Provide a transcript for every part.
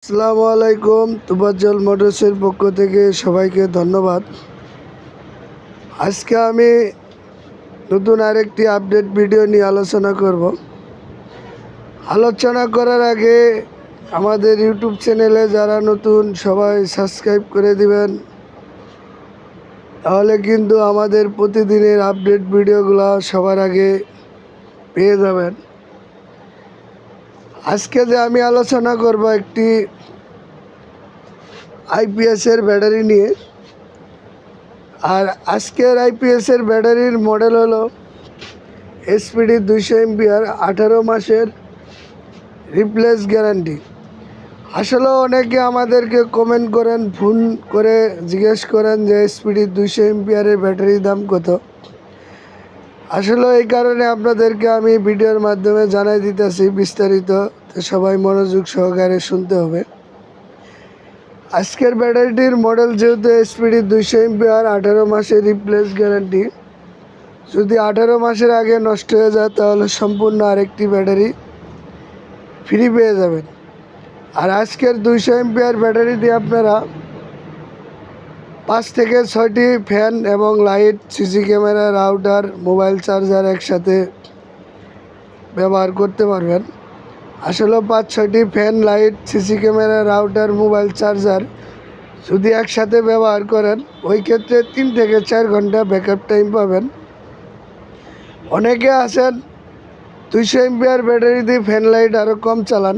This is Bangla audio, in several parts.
আসসালামু আলাইকুম। তুফাজ্জল মোটরসের পক্ষ থেকে সবাইকে ধন্যবাদ। আজকে আমি নতুন আরেকটি আপডেট ভিডিও নিয়ে আলোচনা করব। আলোচনা করার আগে আমাদের ইউটিউব চ্যানেলে যারা নতুন সবাই সাবস্ক্রাইব করে দিবেন, তাহলে কিন্তু আমাদের প্রতিদিনের আপডেট ভিডিওগুলো সবার আগে পেয়ে যাবেন। আজকে যে আমি আলোচনা করব একটি আইপিএসের ব্যাটারি নিয়ে। আর আজকের আইপিএসের ব্যাটারির মডেল হলো এসপিডি 200 এমপিআর, 18 মাসের রিপ্লেস গ্যারান্টি। আসলে অনেকে আমাদেরকে কমেন্ট করেন, ফোন করে জিজ্ঞেস করেন যে এসপিডি 200 এমপিআরের ব্যাটারির দাম কত। আসলে এই কারণে আপনাদেরকে আমি ভিডিওর মাধ্যমে জানাই দিতেছি বিস্তারিত, তো সবাই মনোযোগ সহকারে শুনতে হবে। আজকের ব্যাটারিটির মডেল যেহেতু এসপিডি 200 এমপিআর, 18 মাসের রিপ্লেস গ্যারান্টি। যদি 18 মাসের আগে নষ্ট হয়ে যায় তাহলে সম্পূর্ণ আরেকটি ব্যাটারি ফ্রি পেয়ে যাবেন। আর আজকের 200 এমপিআর ব্যাটারি দিয়ে আপনারা 5 থেকে 6টি ফ্যান এবং light, CC camera, router, mobile charger একসাথে ব্যবহার করতে পারবেন। আসলে 5-6টি fan, light, CC camera, router, mobile charger যদি একসাথে ব্যবহার করেন, ওই ক্ষেত্রে 3 থেকে 4 ঘন্টা ব্যাকআপ টাইম পাবেন। অনেকে আছেন 200 এমপিআর ব্যাটারি দিয়ে ফ্যান লাইট আরও কম চালান,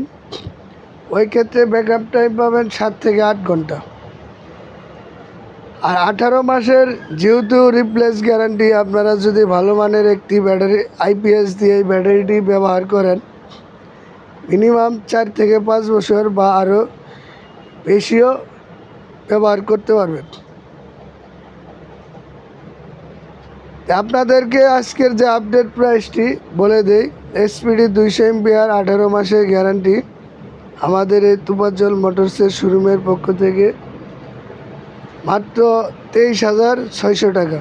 ওই ক্ষেত্রে ব্যাকআপ টাইম পাবেন 7 থেকে 8 ঘন্টা। আর 18 মাসের যেহেতু রিপ্লেস গ্যারান্টি, আপনারা যদি ভালো মানের একটি ব্যাটারি আইপিএস দিয়ে এই ব্যাটারিটি ব্যবহার করেন, মিনিমাম 4 থেকে 5 বছর বা আরও বেশিও ব্যবহার করতে পারবেন। আপনাদেরকে আজকের যে আপডেট প্রাইসটি বলে দেই। এসপিডি 200 এমপিআর, 18 মাসের গ্যারান্টি আমাদের এই তুফাজ্জল মোটরসের শোরুমের পক্ষ থেকে মাত্র 23,600 টাকা।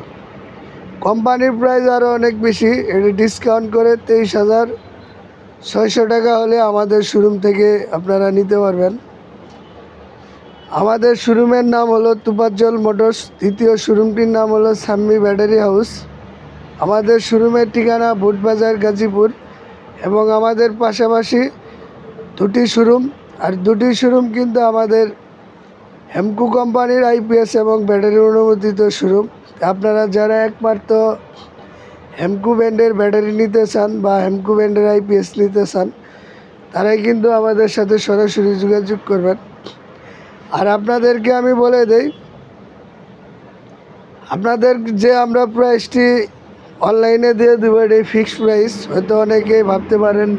কোম্পানির প্রাইস আরও অনেক বেশি, এটি ডিসকাউন্ট করে 23,600 টাকা হলে আমাদের শোরুম থেকে আপনারা নিতে পারবেন। আমাদের শোরুমের নাম হলো তুফাজ্জল মোটরস, দ্বিতীয় শোরুমটির নাম হলো সাম্মি ব্যাটারি হাউস। আমাদের শোরুমের ঠিকানা বুটবাজার, গাজীপুর, এবং আমাদের পাশাপাশি দুটি শোরুম। আর দুটি শোরুম কিন্তু আমাদের হেমকো কোম্পানির আইপিএস এবং ব্যাটারি অনুমোদিত শোরুম। আপনারা যারা একমাত্র হেমকো ব্র্যান্ডের ব্যাটারি নিতে চান বা হেমকো ব্র্যান্ডের আইপিএস নিতে চান, তারাই কিন্তু আমাদের সাথে সরাসরি যোগাযোগ করবেন। আর আপনাদেরকে আমি বলে দেই, আপনাদের যে আমরা প্রাইসটি অনলাইনে দিয়ে দেবো, এটাই ফিক্সড প্রাইস। হয়তো অনেকেই ভাবতে পারেন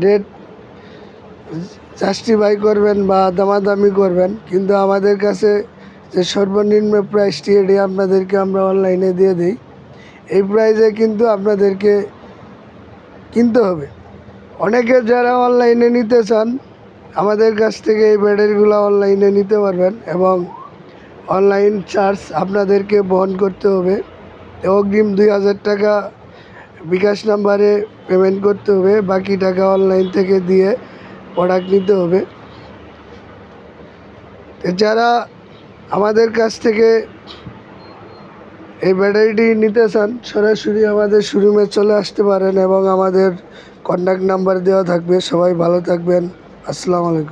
রেট জাস্টিফাই করবেন বা দামাদামি করবেন, কিন্তু আমাদের কাছে যে সর্বনিম্ন প্রাইসটি, এটি আপনাদেরকে আমরা অনলাইনে দিয়ে দিই। এই প্রাইসে কিন্তু আপনাদেরকে কিনতে হবে। অনেকে যারা অনলাইনে নিতে চান, আমাদের কাছ থেকে এই ব্যাটারিগুলো অনলাইনে নিতে পারবেন এবং অনলাইন চার্জ আপনাদেরকে বহন করতে হবে। অগ্রিম 2,000 টাকা বিকাশ নাম্বারে পেমেন্ট করতে হবে, বাকি টাকা অনলাইন থেকে দিয়ে প্রোডাক্ট নিতে হবে। যারা আমাদের কাছ থেকে এই ব্যাটারিটি নিতে চান, সরাসরি আমাদের শোরুমে চলে আসতে পারেন এবং আমাদের কন্ট্যাক্ট নাম্বার দেওয়া থাকবে। সবাই ভালো থাকবেন। আসসালামু আলাইকুম।